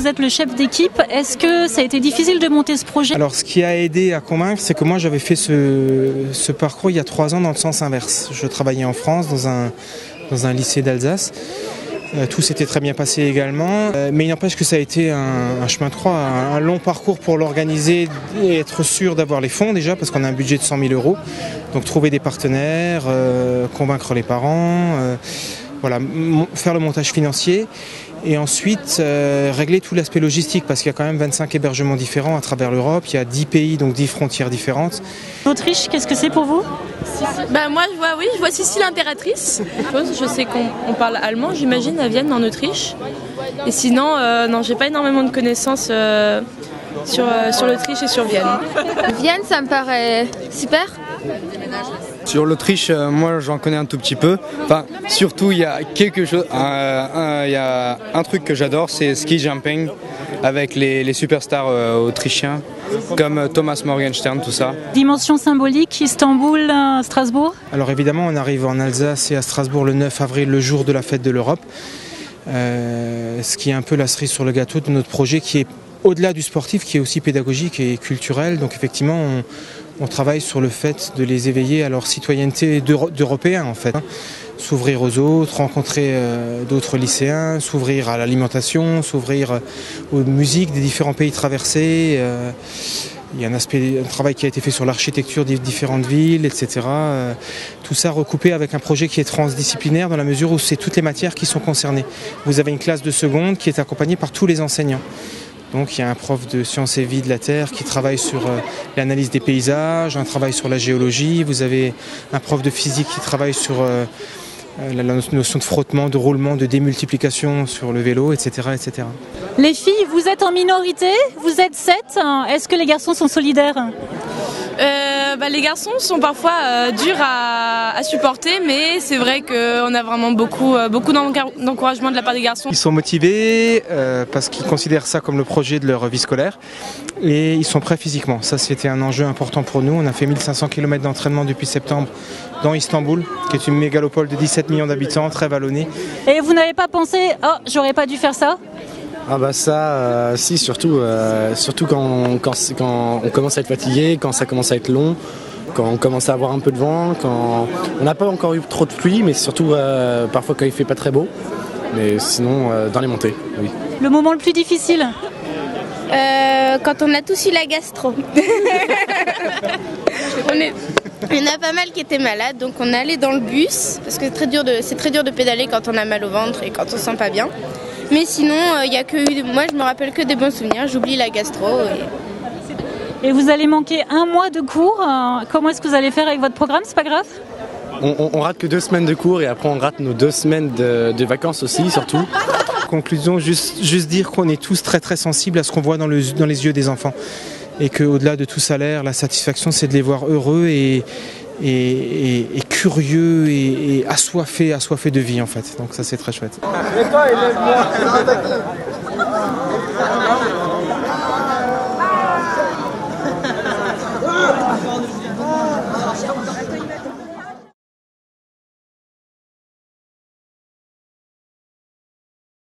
vous êtes le chef d'équipe. Est-ce que ça a été difficile de monter ce projet? Alors ce qui a aidé à convaincre, c'est que moi j'avais fait ce parcours il y a 3 ans dans le sens inverse. Je travaillais en France dans un lycée d'Alsace. Tout s'était très bien passé également, mais il n'empêche que ça a été un chemin de croix, un long parcours pour l'organiser et être sûr d'avoir les fonds déjà, parce qu'on a un budget de 100 000 €. Donc trouver des partenaires, convaincre les parents, voilà, faire le montage financier. Et ensuite, régler tout l'aspect logistique, parce qu'il y a quand même 25 hébergements différents à travers l'Europe, il y a 10 pays, donc 10 frontières différentes. L'Autriche, qu'est-ce que c'est pour vous? Moi je vois Sissi l'Impératrice. Je sais qu'on parle allemand, j'imagine, à Vienne, en Autriche. Et sinon, non, j'ai pas énormément de connaissances sur l'Autriche et sur Vienne. Vienne, ça me paraît super. Sur l'Autriche, moi j'en connais un tout petit peu. Enfin, surtout il y a quelque chose, il y a un truc que j'adore, c'est ski jumping avec les superstars autrichiens comme Thomas Morgenstern, tout ça. Dimension symbolique, Istanbul, Strasbourg. Alors évidemment, on arrive en Alsace et à Strasbourg le 9 avril, le jour de la fête de l'Europe. Ce qui est un peu la cerise sur le gâteau de notre projet, qui est au-delà du sportif, qui est aussi pédagogique et culturel. Donc effectivement, on travaille sur le fait de les éveiller à leur citoyenneté d'Européens en fait. S'ouvrir aux autres, rencontrer d'autres lycéens, s'ouvrir à l'alimentation, s'ouvrir aux musiques des différents pays traversés. Il y a un travail qui a été fait sur l'architecture des différentes villes, etc. Tout ça recoupé avec un projet qui est transdisciplinaire dans la mesure où c'est toutes les matières qui sont concernées. Vous avez une classe de seconde qui est accompagnée par tous les enseignants. Donc il y a un prof de sciences et vie de la Terre qui travaille sur l'analyse des paysages, un travail sur la géologie. Vous avez un prof de physique qui travaille sur la notion de frottement, de roulement, de démultiplication sur le vélo, etc., etc. Les filles, vous êtes en minorité, vous êtes 7. Est-ce que les garçons sont solidaires? Les garçons sont parfois durs à supporter, mais c'est vrai qu'on a vraiment beaucoup d'encouragement de la part des garçons. Ils sont motivés parce qu'ils considèrent ça comme le projet de leur vie scolaire et ils sont prêts physiquement. Ça, c'était un enjeu important pour nous. On a fait 1500 km d'entraînement depuis septembre dans Istanbul, qui est une mégalopole de 17 millions d'habitants, très vallonnée. Et vous n'avez pas pensé « Oh, j'aurais pas dû faire ça » ? Ah bah ça, si, surtout quand on commence à être fatigué, quand ça commence à être long, quand on commence à avoir un peu de vent, quand on n'a pas encore eu trop de pluie, mais surtout parfois quand il fait pas très beau, mais sinon dans les montées, oui. Le moment le plus difficile? Quand on a tous eu la gastro. Il y en a pas mal qui étaient malades, donc on est allé dans le bus, parce que c'est très dur de pédaler quand on a mal au ventre et quand on se sent pas bien. Mais sinon, moi je me rappelle que des bons souvenirs, j'oublie la gastro. Et vous allez manquer un mois de cours, comment est-ce que vous allez faire avec votre programme? C'est pas grave? On rate que 2 semaines de cours et après on rate nos 2 semaines de vacances aussi, surtout. Conclusion, juste dire qu'on est tous très très sensibles à ce qu'on voit dans les yeux des enfants. Et qu'au-delà de tout salaire, la satisfaction c'est de les voir heureux et curieux et assoiffés de vie en fait. Donc ça c'est très chouette. Et toi,